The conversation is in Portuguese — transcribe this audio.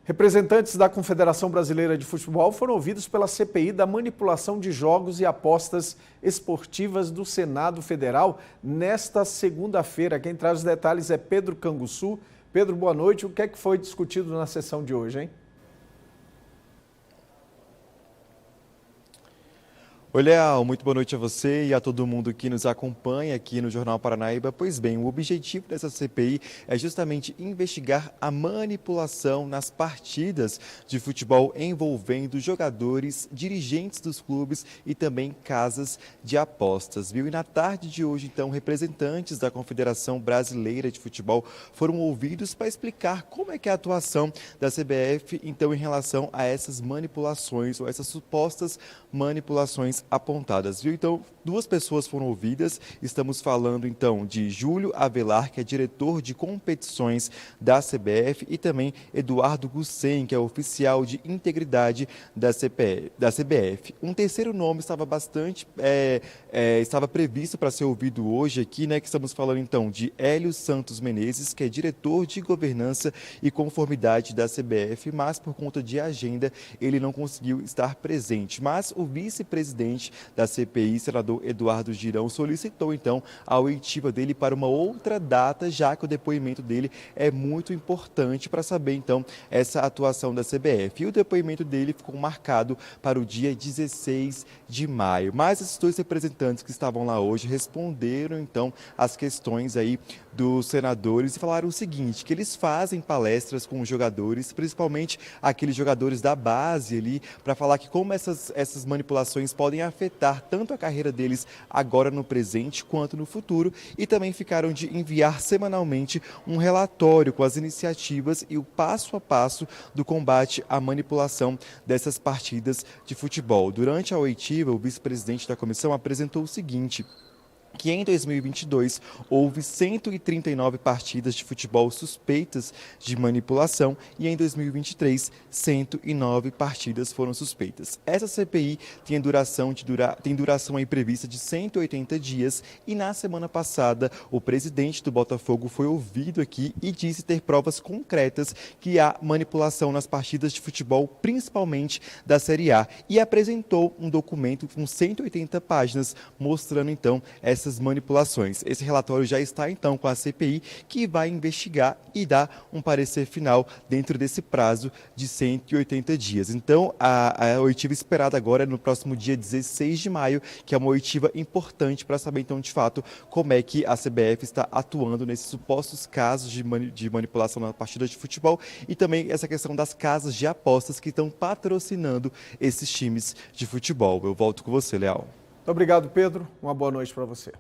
Representantes da Confederação Brasileira de Futebol foram ouvidos pela CPI da manipulação de jogos e apostas esportivas do Senado Federal nesta segunda-feira. Quem traz os detalhes é Pedro Canguçu. Pedro, boa noite. O que é que foi discutido na sessão de hoje, hein? Oi, Leal, muito boa noite a você e a todo mundo que nos acompanha aqui no Jornal Paranaíba. Pois bem, o objetivo dessa CPI é justamente investigar a manipulação nas partidas de futebol envolvendo jogadores, dirigentes dos clubes e também casas de apostas, viu? E na tarde de hoje, então, representantes da Confederação Brasileira de Futebol foram ouvidos para explicar como é que é a atuação da CBF, então, em relação a essas manipulações ou essas supostas manipulações apontadas, viu? Então, duas pessoas foram ouvidas. Estamos falando, então, de Júlio Avelar, que é diretor de competições da CBF, e também Eduardo Gussen, que é oficial de integridade da CBF. Um terceiro nome estava previsto para ser ouvido hoje aqui, né? Que estamos falando, então, de Hélio Santos Menezes, que é diretor de governança e conformidade da CBF, mas por conta de agenda ele não conseguiu estar presente. Mas o vice-presidente da CPI, senador Eduardo Girão, solicitou então a oitiva dele para uma outra data, já que o depoimento dele é muito importante para saber então essa atuação da CBF. E o depoimento dele ficou marcado para o dia 16 de maio. Mas esses dois representantes que estavam lá hoje responderam então as questões aí dos senadores e falaram o seguinte, que eles fazem palestras com os jogadores, principalmente aqueles jogadores da base ali, para falar que como essas manipulações podem afetar tanto a carreira deles agora no presente quanto no futuro, e também ficaram de enviar semanalmente um relatório com as iniciativas e o passo a passo do combate à manipulação dessas partidas de futebol. Durante a oitiva, o vice-presidente da comissão apresentou o seguinte, que em 2022 houve 139 partidas de futebol suspeitas de manipulação e em 2023 109 partidas foram suspeitas. Essa CPI tem duração aí prevista de 180 dias e na semana passada o presidente do Botafogo foi ouvido aqui e disse ter provas concretas que há manipulação nas partidas de futebol, principalmente da Série A, e apresentou um documento com 180 páginas mostrando então essas manipulações. Esse relatório já está então com a CPI, que vai investigar e dar um parecer final dentro desse prazo de 180 dias. Então, a oitiva esperada agora é no próximo dia 16 de maio, que é uma oitiva importante para saber então de fato como é que a CBF está atuando nesses supostos casos de manipulação na partida de futebol e também essa questão das casas de apostas que estão patrocinando esses times de futebol. Eu volto com você, Leal. Obrigado, Pedro. Uma boa noite para você.